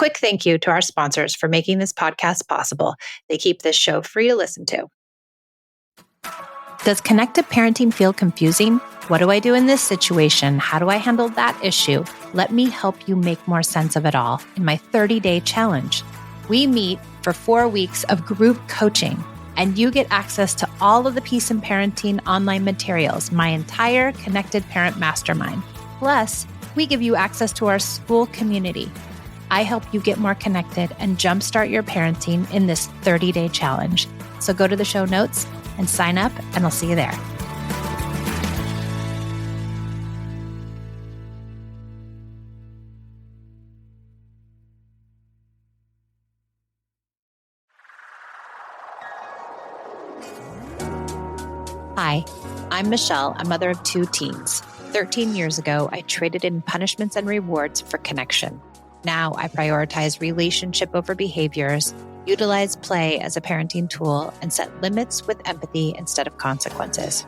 quick thank you to our sponsors for making this podcast possible. They keep this show free to listen to. Does connected parenting feel confusing? What do I do in this situation? How do I handle that issue? Let me help you make more sense of it all in my 30-day challenge. We meet for 4 weeks of group coaching, and you get access to all of the Peace in Parenting online materials, my entire Connected Parent Mastermind. Plus, we give you access to our school community. I help you get more connected and jumpstart your parenting in this 30-day challenge. So go to the show notes and sign up, and I'll see you there. Hi, I'm Michelle, a mother of 2 teens. 13 years ago, I traded in punishments and rewards for connection. Now I prioritize relationship over behaviors, utilize play as a parenting tool, and set limits with empathy instead of consequences.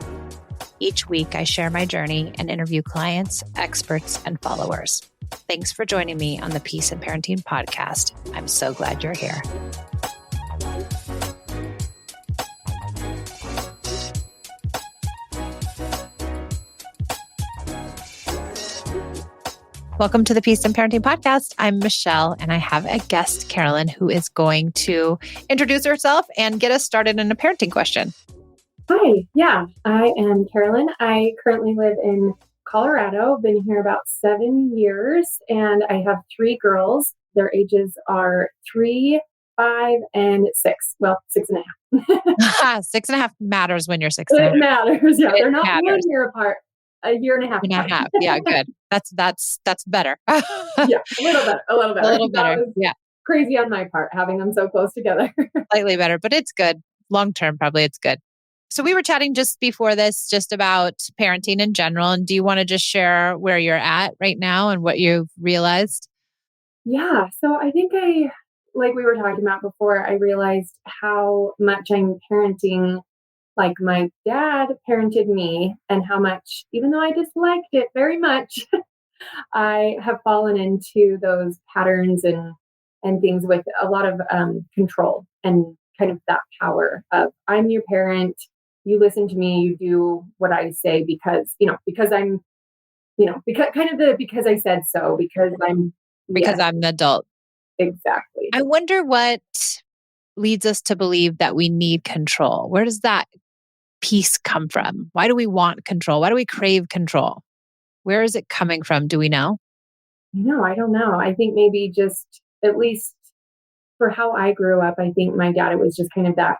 Each week, I share my journey and interview clients, experts, and followers. Thanks for joining me on the Peace in Parenting podcast. I'm so glad you're here. Welcome to the Peace in Parenting podcast. I'm Michelle, and I have a guest, Carolyn, who is going to introduce herself and get us started in a parenting question. Hi, I am Carolyn. I currently live in Colorado. Been here about 7 years, and I have 3 girls. Their ages are 3, 5, and 6. Well, 6.5. 6.5 matters when you're 6.5. It matters, yeah. They're not matters. 1 year apart. A year and a half. Yeah, good. That's better. Yeah, a little better. A little better. Yeah. Crazy on my part, having them so close together. Slightly better, but it's good. Long term, probably it's good. So we were chatting just before this, just about parenting in general. And do you want to just share where you're at right now and what you've realized? Yeah. So I think like we were talking about before, I realized how much I'm parenting like my dad parented me, and how much, even though I disliked it very much, I have fallen into those patterns and things with a lot of control and kind of that power of, I'm your parent, you listen to me, you do what I say because I'm, because I said so, because I'm an adult. Exactly. I wonder what leads us to believe that we need control. Where does that peace come from? Why do we want control? Why do we crave control? Where is it coming from? Do we know? No, I don't know. I think maybe just, at least for how I grew up, I think my dad, it was just kind of that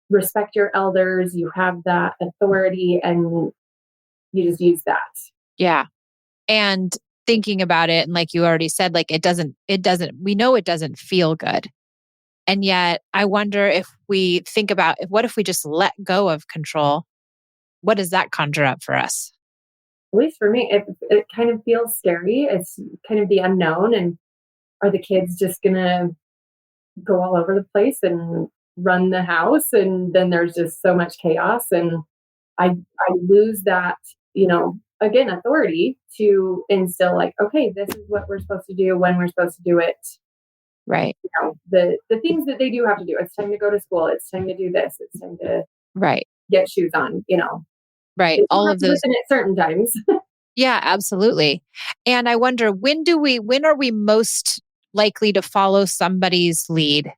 respect your elders, you have that authority, and you just use that. Yeah. And thinking about it, and like you already said, like we know it doesn't feel good. And yet I wonder if we think about, what if we just let go of control? What does that conjure up for us? At least for me, it kind of feels scary. It's kind of the unknown. And are the kids just going to go all over the place and run the house? And then there's just so much chaos. And I lose that, again, authority to instill like, okay, this is what we're supposed to do, when we're supposed to do it. Right. The things that they do have to do. It's time to go to school. It's time to do this. It's time to get shoes on, Right. All of those at certain times. Yeah, absolutely. And I wonder, when are we most likely to follow somebody's lead?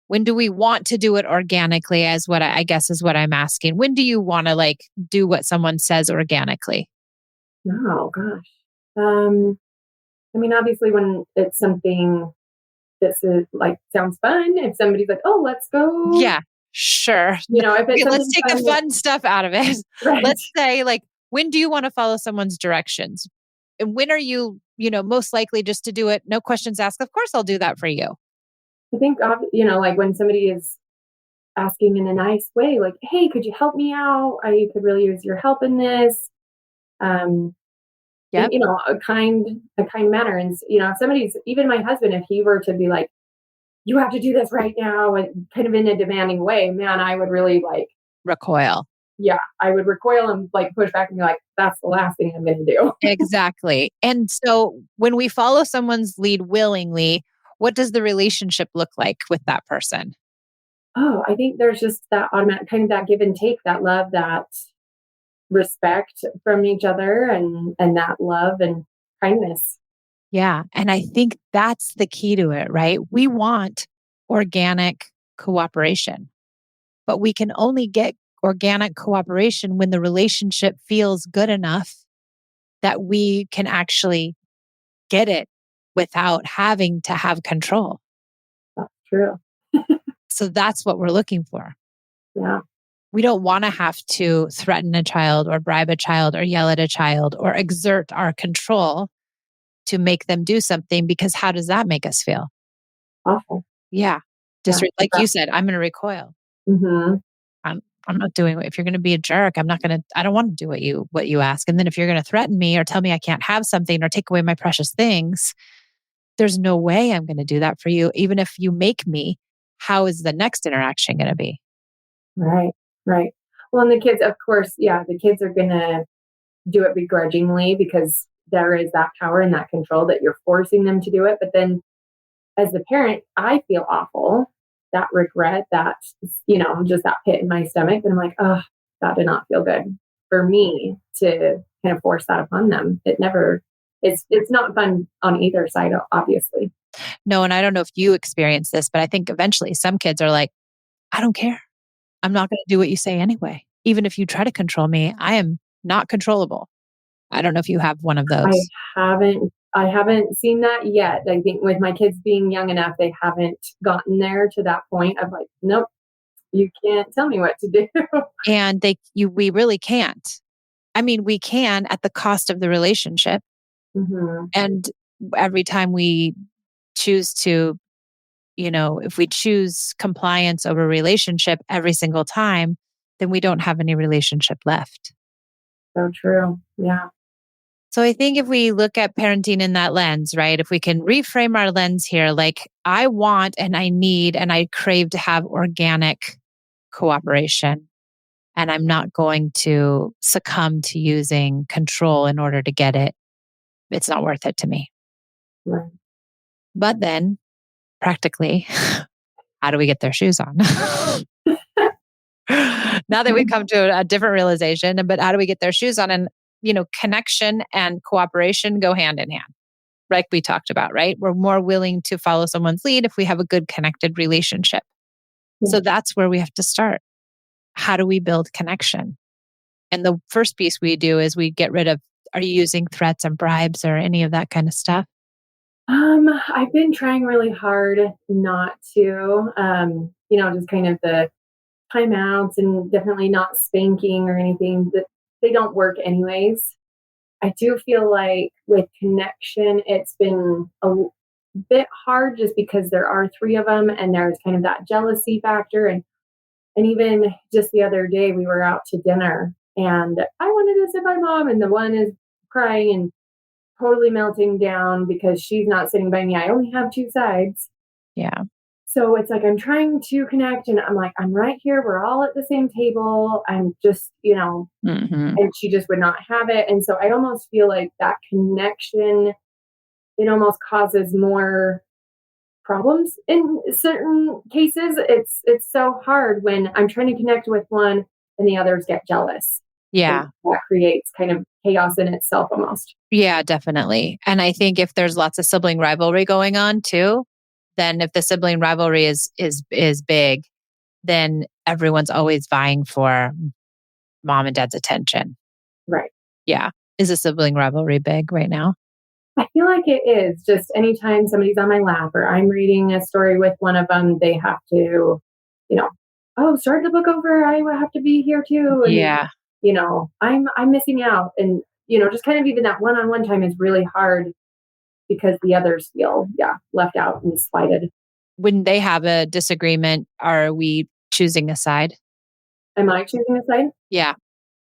When do we want to do it organically, as what I guess is what I'm asking. When do you want to do what someone says organically? Oh gosh. Obviously when it's something this is sounds fun. If somebody's like, "Oh, let's go." Yeah, sure. If it's let's take the fun stuff out of it. Right. Let's say, when do you want to follow someone's directions? And when are you, most likely just to do it, no questions asked? Of course, I'll do that for you. I think, when somebody is asking in a nice way, like, "Hey, could you help me out? I could really use your help in this." Yep. A kind manner. And, if somebody's, even my husband, if he were to be like, "You have to do this right now," and kind of in a demanding way, man, I would really recoil. Yeah, I would recoil and push back and be like, that's the last thing I'm going to do. Exactly. And so when we follow someone's lead willingly, What does the relationship look like with that person? Oh, I think there's just that automatic kind of that give and take, that love, that respect from each other, and that love and kindness. Yeah. And I think that's the key to it, right? We want organic cooperation, but we can only get organic cooperation when the relationship feels good enough that we can actually get it without having to have control. That's true. So that's what we're looking for. Yeah. We don't want to have to threaten a child or bribe a child or yell at a child or exert our control to make them do something, because how does that make us feel? Awful. Yeah. Yeah. Like you said, I'm going to recoil. Mm-hmm. I'm not doing it. If you're going to be a jerk, I don't want to do what you ask. And then if you're going to threaten me or tell me I can't have something or take away my precious things, there's no way I'm going to do that for you. Even if you make me, how is the next interaction going to be? Right. Right. Well, and the kids, of course, yeah, the kids are gonna do it begrudgingly because there is that power and that control that you're forcing them to do it. But then as the parent, I feel awful, that regret, that, just that pit in my stomach. And I'm like, oh, that did not feel good for me to kind of force that upon them. It's not fun on either side, obviously. No, and I don't know if you experience this, but I think eventually some kids are like, I don't care. I'm not going to do what you say anyway. Even if you try to control me, I am not controllable. I don't know if you have one of I those. I haven't seen that yet. I think with my kids being young enough, they haven't gotten there to that point of like, nope, you can't tell me what to do. And we really can't. I mean, we can at the cost of the relationship. Hmm. And every time we choose to, if we choose compliance over relationship every single time, then we don't have any relationship left. So true. Yeah. So I think if we look at parenting in that lens, right? If we can reframe our lens here, like I want and I need and I crave to have organic cooperation. And I'm not going to succumb to using control in order to get it. It's not worth it to me. Right. But then practically, how do we get their shoes on? Now that we've come to a different realization, but how do we get their shoes on? And, connection and cooperation go hand in hand, like we talked about, right? We're more willing to follow someone's lead if we have a good connected relationship. So that's where we have to start. How do we build connection? And the first piece we do is we get rid of, are you using threats and bribes or any of that kind of stuff? I've been trying really hard not to, just kind of the timeouts and definitely not spanking or anything that they don't work anyways. I do feel like with connection, it's been a bit hard just because there are three of them and there's kind of that jealousy factor. And even just the other day, we were out to dinner and I wanted to sit by mom, and the one is crying and totally melting down because she's not sitting by me. I only have two sides. Yeah. So it's like I'm trying to connect and I'm like, I'm right here. We're all at the same table. I'm just, Hmm. and she just would not have it. And so I almost feel like that connection, it almost causes more problems in certain cases. It's so hard when I'm trying to connect with one and the others get jealous. And Yeah. that creates kind of chaos in itself almost. Yeah, definitely. And I think if there's lots of sibling rivalry going on too, then if the sibling rivalry is big, then everyone's always vying for mom and dad's attention. Right. Yeah. Is a sibling rivalry big right now? I feel like it is just anytime somebody's on my lap or I'm reading a story with one of them, they have to, you know, oh, start the book over. I will have to be here too. And, Yeah. I'm missing out. And, just kind of even that one-on-one time is really hard because the others feel, left out and slighted. When they have a disagreement, are we choosing a side? Am I choosing a side? Yeah.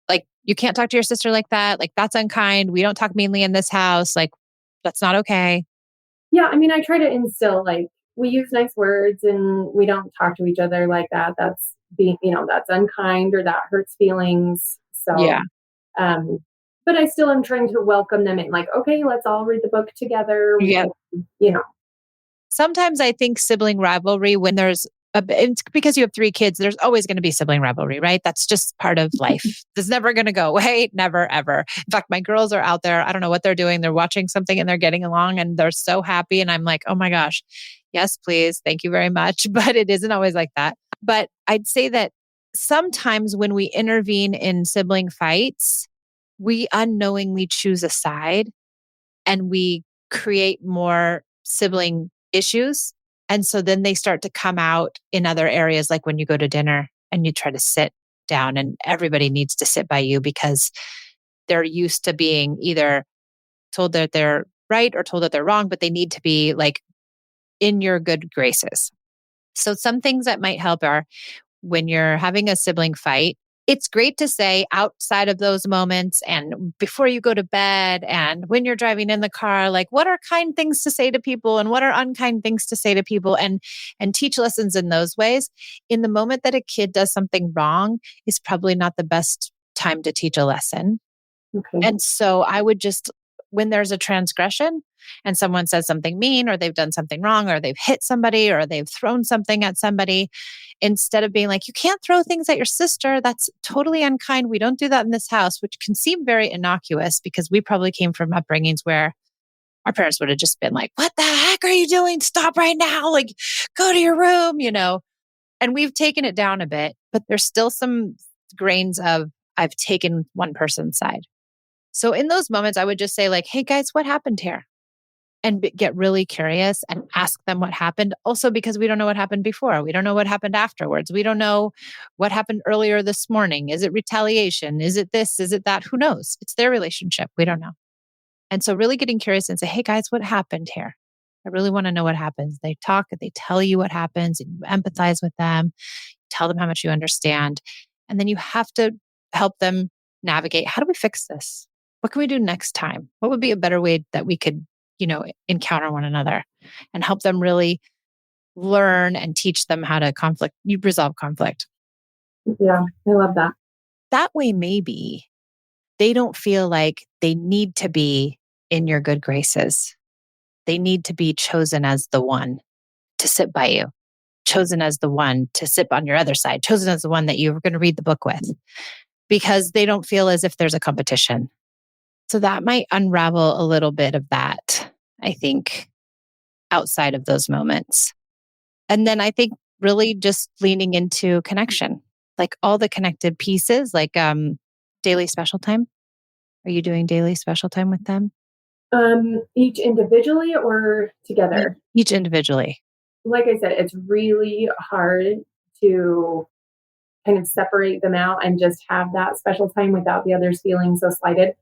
Like, you can't talk to your sister like that. Like, that's unkind. We don't talk meanly in this house. Like, that's not okay. Yeah. I mean, I try to instill, like, we use nice words and we don't talk to each other like that. That's being, that's unkind or that hurts feelings. So, Yeah. um, but I still am trying to welcome them in, like, okay, let's all read the book together. We Yeah. can, you know, Sometimes I think sibling rivalry, when it's because you have 3 kids, there's always going to be sibling rivalry, right? That's just part of life. It's never going to go away. Never, ever. In fact, my girls are out there. I don't know what they're doing. They're watching something and they're getting along and they're so happy. And I'm like, oh my gosh, yes, please. Thank you very much. But it isn't always like that. But I'd say that sometimes when we intervene in sibling fights, we unknowingly choose a side and we create more sibling issues. And so then they start to come out in other areas, like when you go to dinner and you try to sit down and everybody needs to sit by you because they're used to being either told that they're right or told that they're wrong, but they need to be like in your good graces. So some things that might help are when you're having a sibling fight, it's great to say outside of those moments and before you go to bed and when you're driving in the car, like what are kind things to say to people and what are unkind things to say to people and teach lessons in those ways. In the moment that a kid does something wrong is probably not the best time to teach a lesson. Okay. And so I would just, when there's a transgression and someone says something mean or they've done something wrong or they've hit somebody or they've thrown something at somebody, instead of being like, you can't throw things at your sister, that's totally unkind. We don't do that in this house, which can seem very innocuous because we probably came from upbringings where our parents would have just been like, what the heck are you doing? Stop right now. Like, go to your room, And we've taken it down a bit, but there's still some grains of, I've taken one person's side. So in those moments, I would just say like, hey guys, what happened here? And get really curious and ask them what happened. Also, because we don't know what happened before. We don't know what happened afterwards. We don't know what happened earlier this morning. Is it retaliation? Is it this? Is it that? Who knows? It's their relationship. We don't know. And so really getting curious and say, hey guys, what happened here? I really want to know what happens. They talk, they tell you what happens and you empathize with them, tell them how much you understand. And then you have to help them navigate. How do we fix this? What can we do next time? What would be a better way that we could, encounter one another and help them really learn and teach them how to resolve conflict. Yeah, I love that. That way, maybe they don't feel like they need to be in your good graces. They need to be chosen as the one to sit by you, chosen as the one to sit on your other side, chosen as the one that you're going to read the book with, because they don't feel as if there's a competition. So that might unravel a little bit of that, I think, outside of those moments. And then I think really just leaning into connection, like all the connected pieces, like daily special time. Are you doing daily special time with them? Each individually or together? Each individually. Like I said, it's really hard to kind of separate them out and just have that special time without the others feeling so slighted.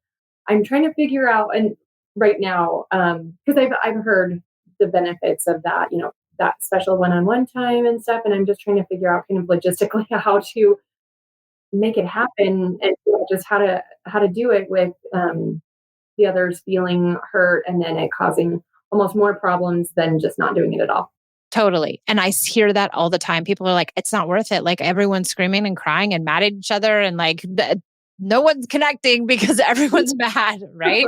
I'm trying to figure out, and right now, because I've heard the benefits of that, that special one-on-one time and stuff, and I'm just trying to figure out kind of logistically how to make it happen and just how to do it with the others feeling hurt and then it causing almost more problems than just not doing it at all. Totally. And I hear that all the time. People are like, it's not worth it. Like everyone's screaming and crying and mad at each other. And like no one's connecting because everyone's mad, right?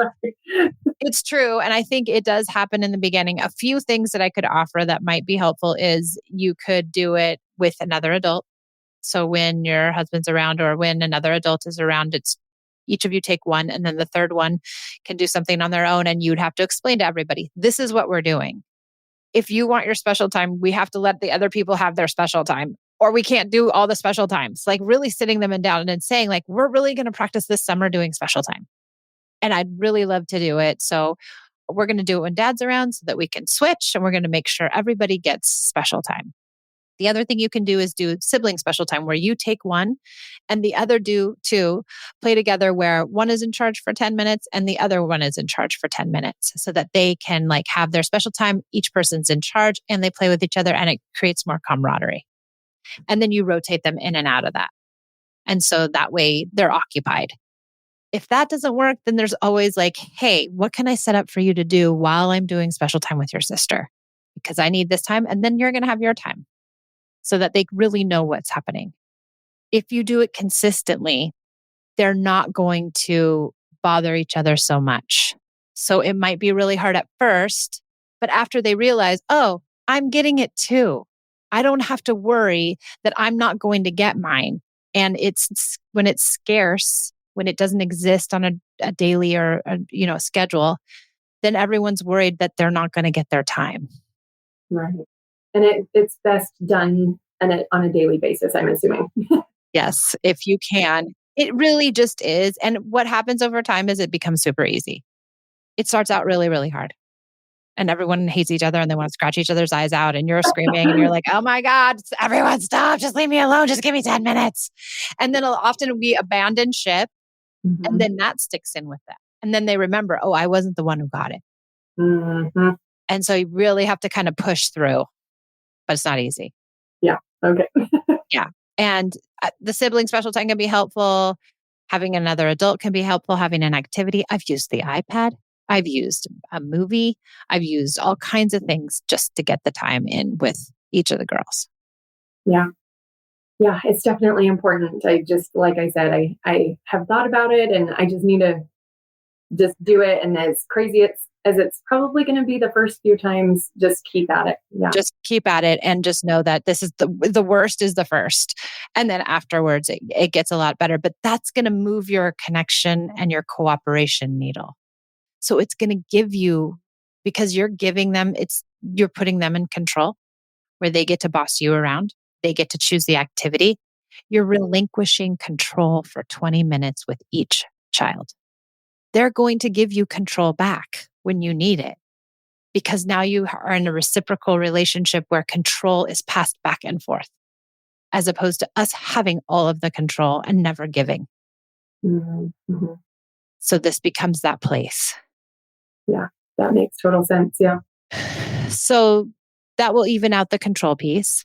It's true. And I think it does happen in the beginning. A few things that I could offer that might be helpful is you could do it with another adult. So when your husband's around or when another adult is around, it's each of you take one and then the third one can do something on their own. And you'd have to explain to everybody, this is what we're doing. If you want your special time, we have to let the other people have their special time, or we can't do all the special times. Like really sitting them down and saying like, we're really going to practice this summer doing special time. And I'd really love to do it. So we're going to do it when dad's around so that we can switch and we're going to make sure everybody gets special time. The other thing you can do is do sibling special time where you take one and the other do two, play together where one is in charge for 10 minutes and the other one is in charge for 10 minutes so that they can like have their special time. Each person's in charge and they play with each other and it creates more camaraderie. And then you rotate them in and out of that. And so that way they're occupied. If that doesn't work, then there's always like, hey, what can I set up for you to do while I'm doing special time with your sister? Because I need this time and then you're going to have your time. So that they really know what's happening. If you do it consistently, they're not going to bother each other so much. So it might be really hard at first, but after they realize, oh, I'm getting it too. I don't have to worry that I'm not going to get mine. And it's when it's scarce, when it doesn't exist on a daily or schedule, then everyone's worried that they're not going to get their time. Right. And it's best done on a daily basis, I'm assuming. Yes, if you can. It really just is. And what happens over time is it becomes super easy. It starts out really, really hard. And everyone hates each other and they want to scratch each other's eyes out. And you're screaming and you're like, oh my God, everyone stop. Just leave me alone. Just give me 10 minutes. And then often we abandon ship and then that sticks in with them. And then they remember, oh, I wasn't the one who got it. Mm-hmm. And so you really have to kind of push through, but it's not easy. Yeah. Okay. Yeah. And the sibling special time can be helpful. Having another adult can be helpful. Having an activity. I've used the iPad. I've used a movie. I've used all kinds of things just to get the time in with each of the girls. Yeah. Yeah. It's definitely important. I just, like I said, I have thought about it and I just need to just do it. And as crazy as it's probably going to be the first few times, just keep at it. Yeah. Just keep at it and just know that this is the worst is the first. And then afterwards it gets a lot better, but that's going to move your connection and your cooperation needle. So it's going to give you, because you're giving them, you're putting them in control where they get to boss you around. They get to choose the activity. You're relinquishing control for 20 minutes with each child. They're going to give you control back when you need it, because now you are in a reciprocal relationship where control is passed back and forth, as opposed to us having all of the control and never giving. Mm-hmm. So this becomes that place. Yeah, that makes total sense. Yeah. So that will even out the control piece.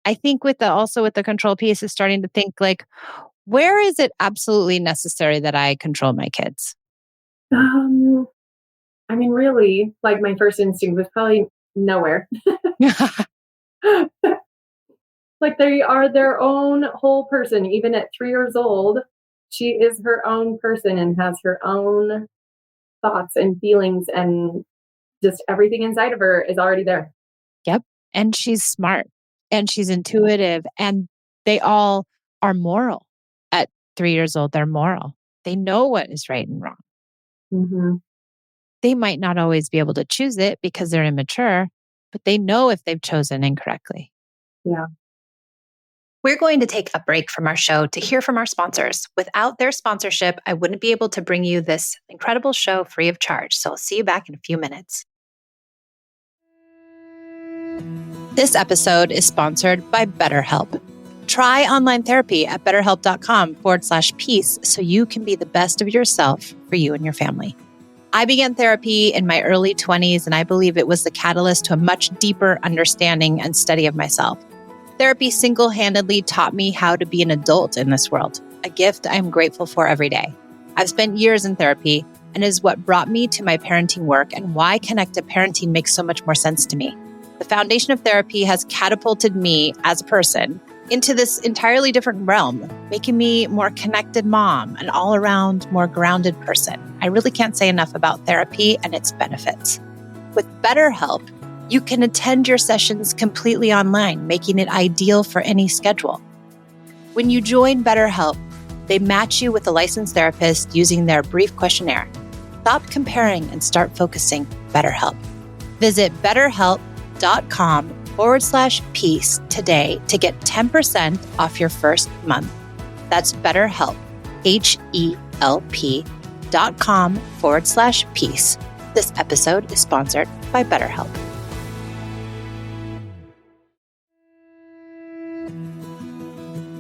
I think with the control piece is starting to think like, where is it absolutely necessary that I control my kids? I mean, really, like my first instinct was probably nowhere. Like they are their own whole person. Even at 3 years old, she is her own person and has her own thoughts and feelings, and just everything inside of her is already there. Yep. And she's smart and she's intuitive, and they all are moral. At 3 years old, they're moral. They know what is right and wrong. Mm-hmm. They might not always be able to choose it because they're immature, but they know if they've chosen incorrectly. Yeah. We're going to take a break from our show to hear from our sponsors. Without their sponsorship, I wouldn't be able to bring you this incredible show free of charge. So I'll see you back in a few minutes. This episode is sponsored by BetterHelp. Try online therapy at betterhelp.com/peace so you can be the best of yourself for you and your family. I began therapy in my early 20s, and I believe it was the catalyst to a much deeper understanding and study of myself. Therapy single-handedly taught me how to be an adult in this world, a gift I am grateful for every day. I've spent years in therapy, and is what brought me to my parenting work and why connected parenting makes so much more sense to me. The foundation of therapy has catapulted me as a person into this entirely different realm, making me a more connected mom, an all-around, more grounded person. I really can't say enough about therapy and its benefits. With BetterHelp, you can attend your sessions completely online, making it ideal for any schedule. When you join BetterHelp, they match you with a licensed therapist using their brief questionnaire. Stop comparing and start focusing. BetterHelp. Visit betterhelp.com/peace today to get 10% off your first month. That's BetterHelp, HELP.com/peace. This episode is sponsored by BetterHelp.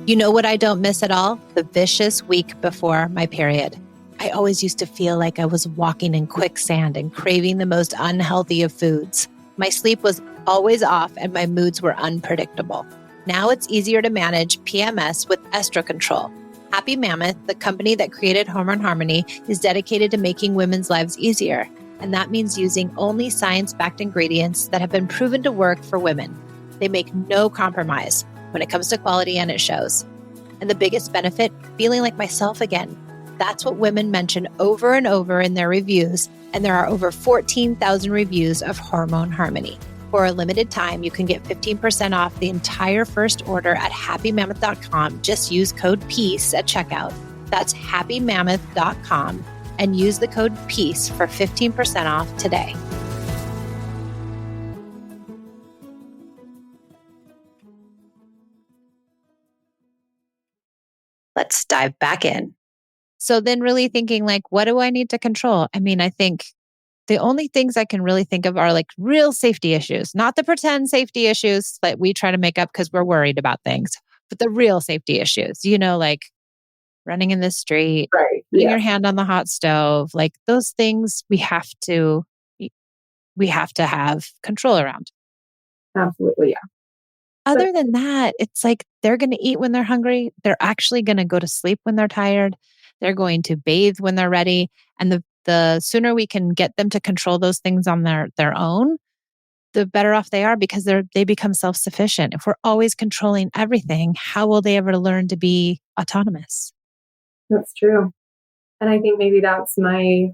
You know what I don't miss at all? The vicious week before my period. I always used to feel like I was walking in quicksand and craving the most unhealthy of foods. My sleep was always off and my moods were unpredictable. Now it's easier to manage PMS with Estro Control. Happy Mammoth, the company that created Hormone Harmony, is dedicated to making women's lives easier. And that means using only science-backed ingredients that have been proven to work for women. They make no compromise when it comes to quality, and it shows. And the biggest benefit, feeling like myself again. That's what women mention over and over in their reviews, and there are over 14,000 reviews of Hormone Harmony. For a limited time, you can get 15% off the entire first order at happymammoth.com. Just use code PEACE at checkout. That's happymammoth.com and use the code PEACE for 15% off today. Let's dive back in. So then really thinking like, what do I need to control? I mean, I think the only things I can really think of are like real safety issues, not the pretend safety issues that we try to make up because we're worried about things, but the real safety issues, like running in the street, Right. putting Yeah. your hand on the hot stove, like those things we have to have control around. Absolutely. Yeah. Other than that, it's like they're going to eat when they're hungry. They're actually going to go to sleep when they're tired. They're going to bathe when they're ready. And the sooner we can get them to control those things on their own, the better off they are because they become self-sufficient. If we're always controlling everything, how will they ever learn to be autonomous? That's true. And I think maybe that's my,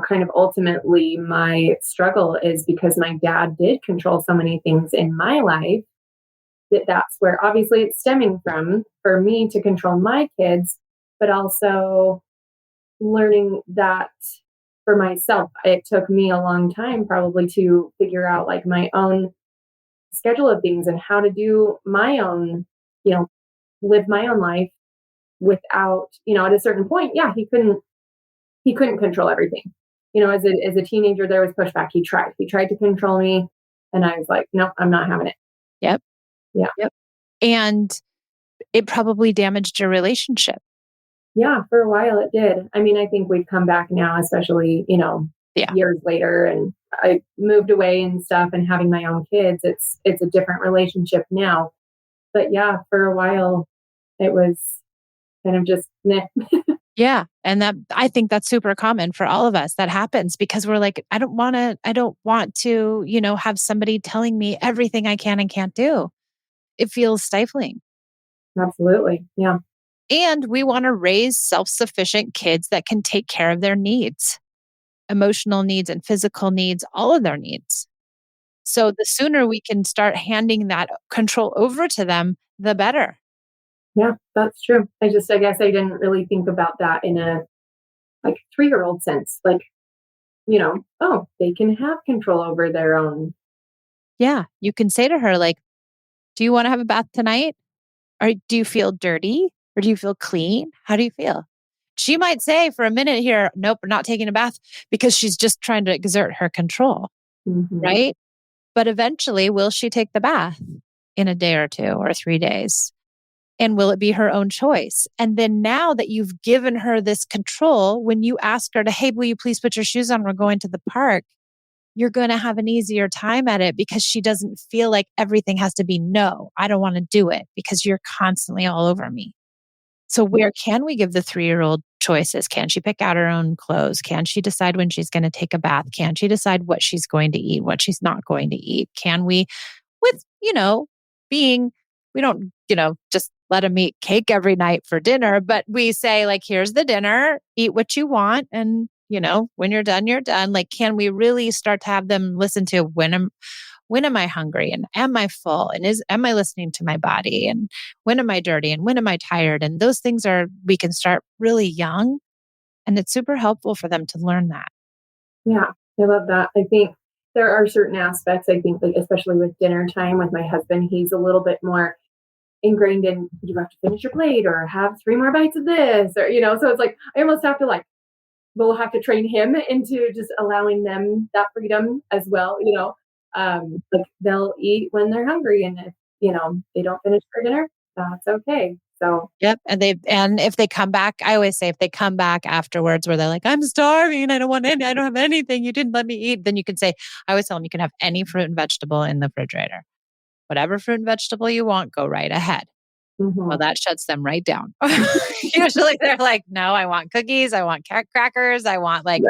kind of ultimately my struggle is because my dad did control so many things in my life that's where obviously it's stemming from for me to control my kids, but also learning that for myself. It took me a long time probably to figure out like my own schedule of things and how to do my own, live my own life without, at a certain point, yeah, he couldn't control everything. As a teenager, there was pushback. He tried to control me, and I was like, no, I'm not having it. Yep. Yeah. Yep. And it probably damaged your relationship. Yeah, for a while it did. I mean, I think we've come back now, especially, years later, and I moved away and stuff and having my own kids. It's a different relationship now. But yeah, for a while it was kind of just meh. Yeah. And I think that's super common for all of us. That happens because we're like, I don't want to, have somebody telling me everything I can and can't do. It feels stifling. Absolutely. Yeah. And we want to raise self-sufficient kids that can take care of their needs, emotional needs and physical needs, all of their needs. So the sooner we can start handing that control over to them, the better. Yeah, that's true. I guess I didn't really think about that in a like 3-year-old sense. Like, oh, they can have control over their own. Yeah. You can say to her, like, do you want to have a bath tonight? Or do you feel dirty? Or do you feel clean? How do you feel? She might say for a minute here, nope, we're not taking a bath because she's just trying to exert her control, Mhm. right? But eventually, will she take the bath in a day or 2 or 3 days? And will it be her own choice? And then now that you've given her this control, when you ask her to, hey, will you please put your shoes on? We're going to the park. You're going to have an easier time at it because she doesn't feel like everything has to be no, I don't want to do it because you're constantly all over me. So where can we give the 3-year-old choices? Can she pick out her own clothes? Can she decide when she's going to take a bath? Can she decide what she's going to eat, what she's not going to eat? Can we, with, being, we don't, just let them eat cake every night for dinner, but we say like, here's the dinner, eat what you want. And, when you're done, you're done. Like, can we really start to have them listen to when am I hungry and am I full and am I listening to my body and when am I dirty and when am I tired? And those things we can start really young, and it's super helpful for them to learn that. Yeah, I love that. I think there are certain aspects, I think, like, especially with dinner time with my husband, he's a little bit more ingrained in you have to finish your plate or have 3 more bites of this, or, so it's like I almost have to like, we'll have to train him into just allowing them that freedom as well, like they'll eat when they're hungry. And if, they don't finish their dinner, that's okay. So, Yep. And if they come back, I always say if they come back afterwards where they're like, I'm starving, I don't have anything, you didn't let me eat, then you can say, I always tell them you can have any fruit and vegetable in the refrigerator. Whatever fruit and vegetable you want, go right ahead. Well, that shuts them right down. Usually they're like, no, I want cookies, I want crackers, I want like,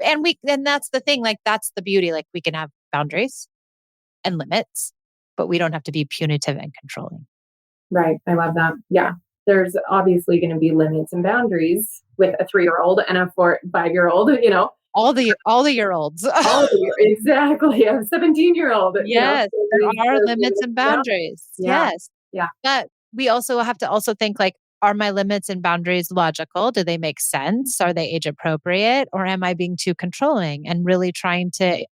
and that's the thing, like, that's the beauty. Like, we can have boundaries and limits, but we don't have to be punitive and controlling. right. I love that. Yeah. There's obviously going to be limits and boundaries with a 3-year-old and a 5-year-old, all the year olds. All of you, exactly. A 17-year-old, Yes, these there are are limits and boundaries. yeah, Yes. yeah, But we also have to also think like, are my limits and boundaries logical? Do they make sense? Are they age appropriate? Or am I being too controlling and really trying to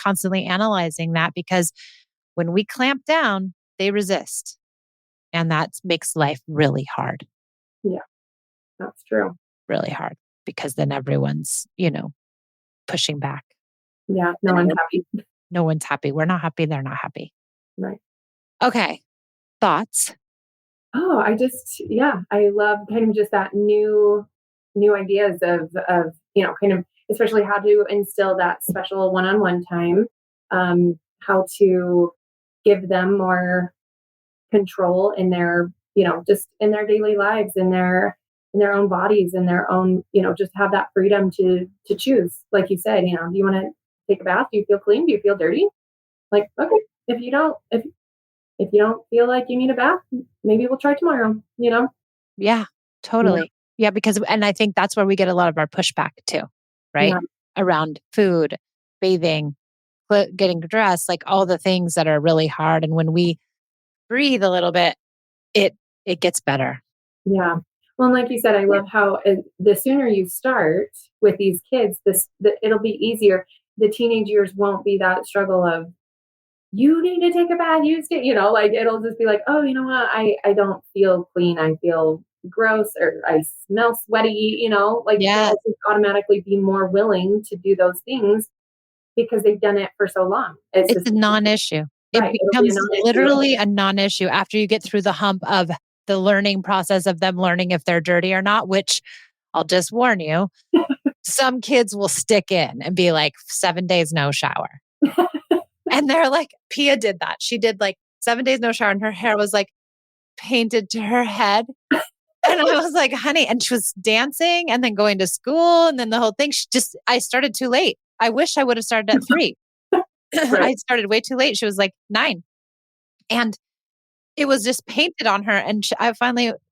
constantly analyzing that? Because when we clamp down, they resist. And that makes life really hard, yeah. That's true. really hard because then everyone's, pushing back Yeah, no and one's happy. no one's happy. We're not happy. They're not happy. Right. Okay. Thoughts? Oh, I love kind of just that new ideas of, kind of especially how to instill that special one-on-one time, how to give them more control in their, just in their daily lives, in their own bodies, in their own, just have that freedom to choose. Like you said, do you want to take a bath? Do you feel clean? Do you feel dirty? Like, okay, if you don't feel like you need a bath, maybe we'll try tomorrow. Yeah, Yeah. totally. Yeah, and I think that's where we get a lot of our pushback too, right? Yeah. Around food, bathing, getting dressed, like all the things that are really hard. And when we breathe a little bit, it it gets better. Yeah. Well, and like you said, I love how the sooner you start with these kids, it'll be easier. The teenage years won't be that struggle of you need to take a bath. Like it'll just be like, oh, you know what? I don't feel clean. I feel gross or I smell sweaty. Like Yeah, they'll just automatically be more willing to do those things because they've done it for so long. It's it's just a non-issue. It right. It'll be a becomes non-issue. literally a non-issue after you get through the hump of the learning process of them learning if they're dirty or not, which I'll just warn you, some kids will stick in and be like 7 days no shower. And they're like, Pia did that. She did like 7 days no shower and her hair was like painted to her head. And I was like, honey, and she was dancing and then going to school and then the whole thing. I started too late. I wish I would have started at 3. Right. I started way too late. She was like 9. And it was just painted on her. And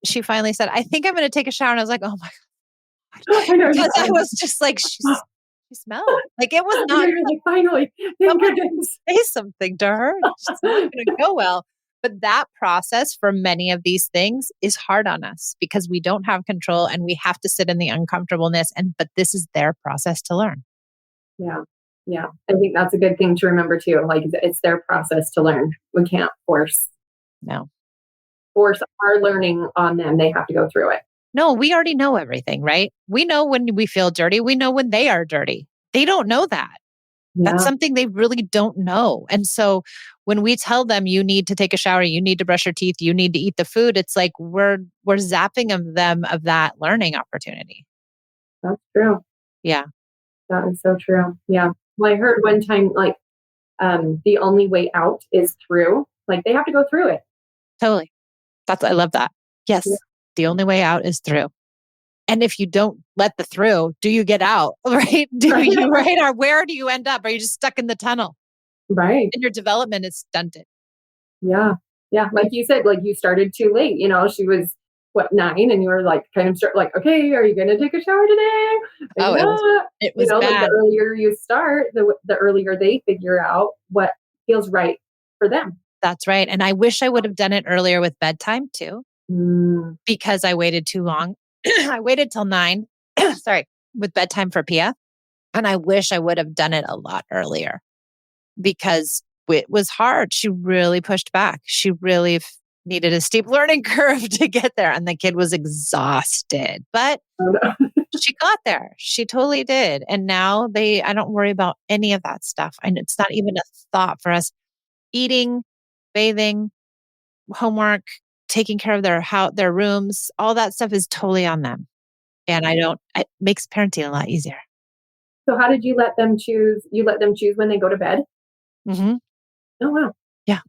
she finally said, I think I'm going to take a shower. And I was like, oh my God. I know. Because I was just like, she smelled. Like it was not You're like, finally, thank goodness. say something to her. It's not going to go well. But that process for many of these things is hard on us because we don't have control and we have to sit in the uncomfortableness. But this is their process to learn. Yeah. Yeah. I think that's a good thing to remember too. Like it's their process to learn. We can't No, force our learning on them. They have to go through it. no, we already know everything, right? We know when we feel dirty. We know when they are dirty. They don't know that. That's Yeah. something they really don't know. And so when we tell them you need to take a shower, you need to brush your teeth, you need to eat the food, it's like we're zapping them of that learning opportunity. That's true. Yeah. That is so true. Yeah. Well, I heard one time, like, the only way out is through. Like they have to go through it. Totally. I love that. Yes. Yeah. The only way out is through. And if you don't let the through, do you get out? Right? Or where do you end up? Are you just stuck in the tunnel? Right. And your development is stunted. Yeah. Yeah. Like you said, like you started too late. She was what, 9, and you were like kind of like, okay, are you going to take a shower today? Oh, it was Like bad. the earlier you start, the earlier they figure out what feels right for them. That's right. And I wish I would have done it earlier with bedtime too, because I waited too long. I waited till 9, sorry, with bedtime for Pia. And I wish I would have done it a lot earlier because it was hard. She really pushed back. She really needed a steep learning curve to get there. And the kid was exhausted, but she got there. She totally did. And now I don't worry about any of that stuff. And it's not even a thought for us. Eating, bathing, homework, taking care of their rooms, all that stuff is totally on them. And it makes parenting a lot easier. So how did you let them choose? You let them choose when they go to bed? Mm-hmm. Oh, wow. Yeah.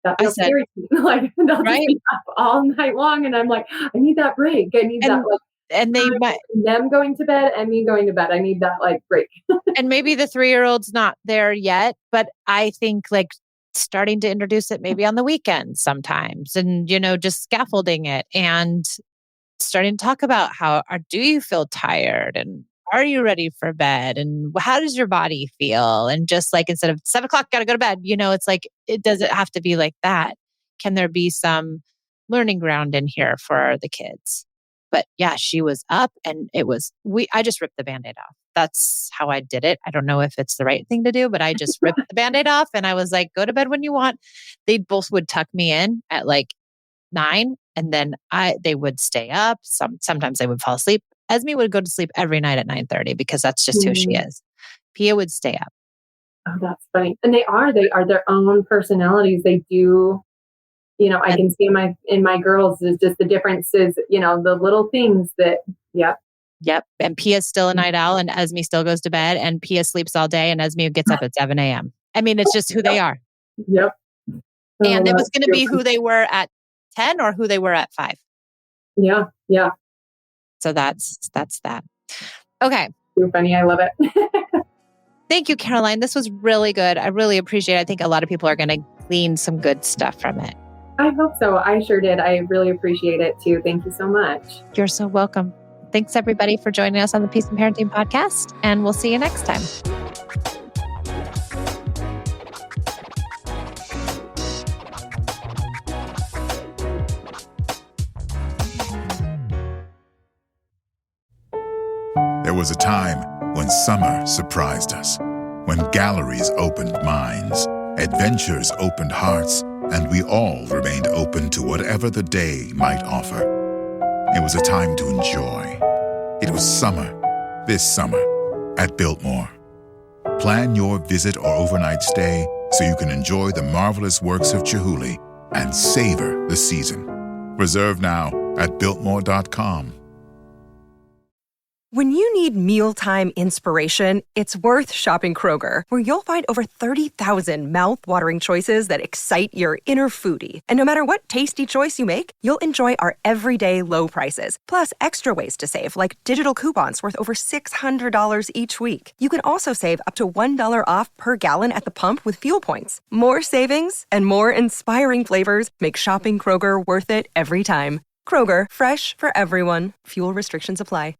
That feels scary to me. Like they'll just be up all night long. And I'm like, I need that break. I need that like and they might them going to bed and me going to bed. I need that like break. And maybe the 3-year-old's not there yet, but I think like starting to introduce it maybe on the weekends sometimes and, just scaffolding it and starting to talk about do you feel tired? And are you ready for bed? And how does your body feel? And just like, instead of 7 o'clock, got to go to bed, it's like, it doesn't have to be like that. Can there be some learning ground in here for the kids? But yeah, she was up and I just ripped the Band-Aid off. That's how I did it. I don't know if it's the right thing to do, but I just ripped the Band-Aid off and I was like, go to bed when you want. They both would tuck me in at like 9 and then they would stay up. Sometimes they would fall asleep. Esme would go to sleep every night at 9:30 because that's just who she is. Pia would stay up. Oh, that's funny. And they are their own personalities. They do, I can see in my girls is just the differences, the little things that, yep. Yep. And Pia's still a night owl and Esme still goes to bed and Pia sleeps all day and Esme gets up at 7 a.m. I mean, it's just who they are. Yep. And it was going to be who they were at 10 or who they were at 5. Yeah. Yeah. So that's that. Okay. Too funny. I love it. Thank you, Caroline. This was really good. I really appreciate it. I think a lot of people are going to glean some good stuff from it. I hope so. I sure did. I really appreciate it too. Thank you so much. You're so welcome. Thanks everybody for joining us on the Peace and Parenting podcast, and we'll see you next time. There was a time when summer surprised us, when galleries opened minds, adventures opened hearts, and we all remained open to whatever the day might offer. It was a time to enjoy. It was summer, this summer, at Biltmore. Plan your visit or overnight stay so you can enjoy the marvelous works of Chihuly and savor the season. Reserve now at Biltmore.com. When you need mealtime inspiration, it's worth shopping Kroger, where you'll find over 30,000 mouth-watering choices that excite your inner foodie. And no matter what tasty choice you make, you'll enjoy our everyday low prices, plus extra ways to save, like digital coupons worth over $600 each week. You can also save up to $1 off per gallon at the pump with fuel points. More savings and more inspiring flavors make shopping Kroger worth it every time. Kroger, fresh for everyone. Fuel restrictions apply.